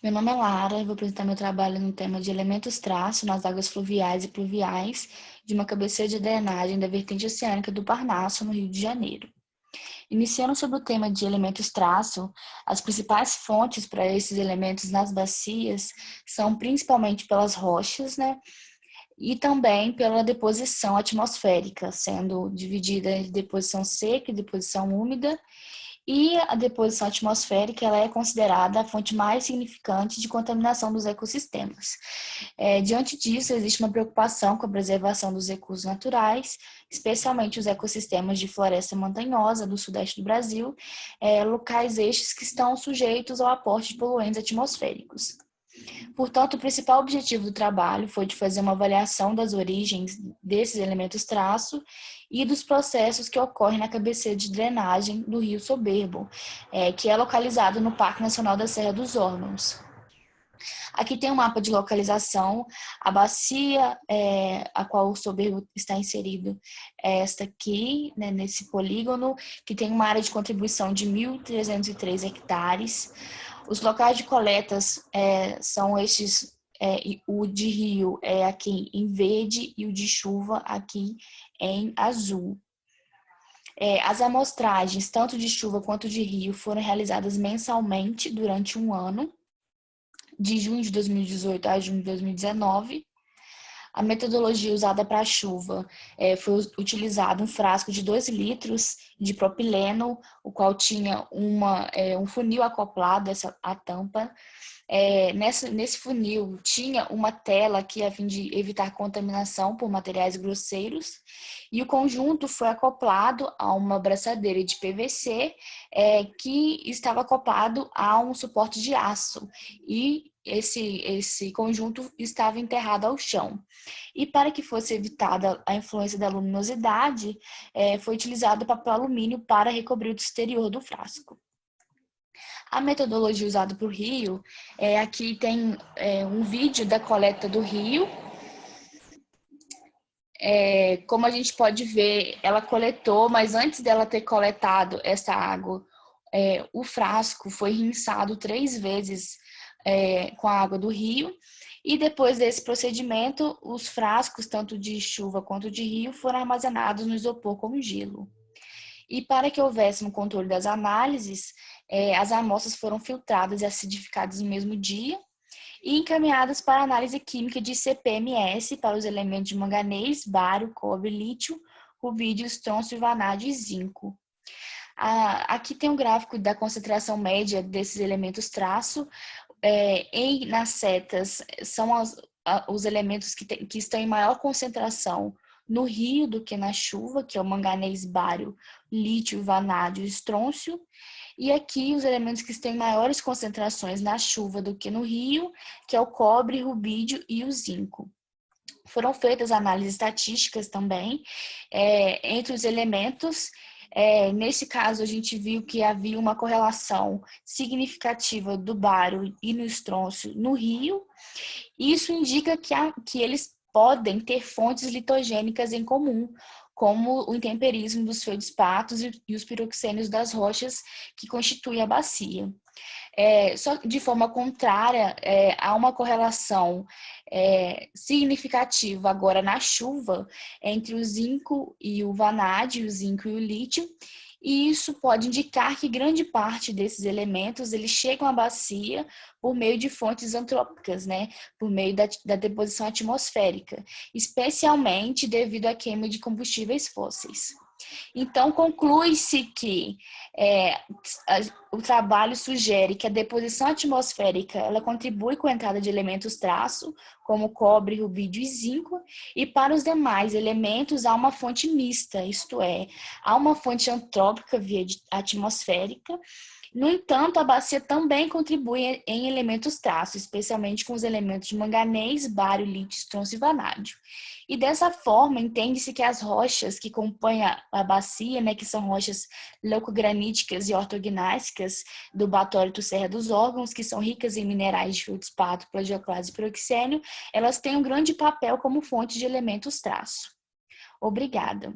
Meu nome é Lara e vou apresentar meu trabalho no tema de elementos traço nas águas fluviais e pluviais de uma cabeceira de drenagem da vertente oceânica do Parnaso, no Rio de Janeiro. Iniciando sobre o tema de elementos traço, as principais fontes para esses elementos nas bacias são principalmente pelas rochas, né? E também pela deposição atmosférica, sendo dividida em deposição seca e deposição úmida. E a deposição atmosférica ela é considerada a fonte mais significante de contaminação dos ecossistemas. Diante disso, existe uma preocupação com a preservação dos recursos naturais, especialmente os ecossistemas de floresta montanhosa do sudeste do Brasil, locais estes que estão sujeitos ao aporte de poluentes atmosféricos. Portanto, o principal objetivo do trabalho foi de fazer uma avaliação das origens desses elementos traço e dos processos que ocorrem na cabeceira de drenagem do Rio Soberbo, que é localizado no Parque Nacional da Serra dos Órgãos. Aqui tem um mapa de localização, a bacia a qual o Soberbo está inserido é esta aqui, né, nesse polígono, que tem uma área de contribuição de 1.303 hectares. Os locais de coletas são estes, o de rio é aqui em verde e o de chuva aqui em azul. As amostragens, tanto de chuva quanto de rio, foram realizadas mensalmente durante um ano, de junho de 2018 a junho de 2019. A metodologia usada para a chuva foi utilizado um frasco de 2 litros de propileno, o qual tinha um funil acoplado à tampa. Nesse funil tinha uma tela que a fim de evitar contaminação por materiais grosseiros, e o conjunto foi acoplado a uma abraçadeira de PVC que estava acoplado a um suporte de aço, e esse conjunto estava enterrado ao chão. E para que fosse evitada a influência da luminosidade, foi utilizado papel alumínio para recobrir o exterior do frasco. A metodologia usada para o rio, aqui tem um vídeo da coleta do rio. Como a gente pode ver, ela coletou, mas antes dela ter coletado essa água, o frasco foi rinçado 3 vezes com a água do rio. E depois desse procedimento, os frascos, tanto de chuva quanto de rio, foram armazenados no isopor com gelo. E para que houvesse um controle das análises, as amostras foram filtradas e acidificadas no mesmo dia e encaminhadas para análise química de CPMS para os elementos de manganês, bário, cobre, lítio, rubídio, estrôncio, vanádio e zinco. Aqui tem um gráfico da concentração média desses elementos traço. Nas setas, são os elementos que estão em maior concentração no rio do que na chuva, que é o manganês, bário, lítio, vanádio e estrôncio. E aqui os elementos que têm maiores concentrações na chuva do que no rio, que é o cobre, rubídio e o zinco. Foram feitas análises estatísticas também entre os elementos. Nesse caso, a gente viu que havia uma correlação significativa do bário e no estrôncio no rio. Isso indica que eles podem ter fontes litogênicas em comum, como o intemperismo dos feldspatos e os piroxênios das rochas que constituem a bacia. Só de forma contrária, há uma correlação significativa agora na chuva entre o zinco e o vanádio, o zinco e o lítio, e isso pode indicar que grande parte desses elementos eles chegam à bacia por meio de fontes antrópicas, né? Por meio da deposição atmosférica, especialmente devido à queima de combustíveis fósseis. Então, conclui-se que o trabalho sugere que a deposição atmosférica ela contribui com a entrada de elementos traço, como cobre, rubídio e zinco, e para os demais elementos há uma fonte mista, isto é, há uma fonte antrópica via atmosférica. No entanto, a bacia também contribui em elementos traço, especialmente com os elementos de manganês, bário, lítio, estrôncio e vanádio. E dessa forma, entende-se que as rochas que compõem a bacia, né, que são rochas leucograníticas e ortognáticas do Batórito Serra dos Órgãos, que são ricas em minerais de feldspato, plagioclase e piroxênio, elas têm um grande papel como fonte de elementos traço. Obrigada.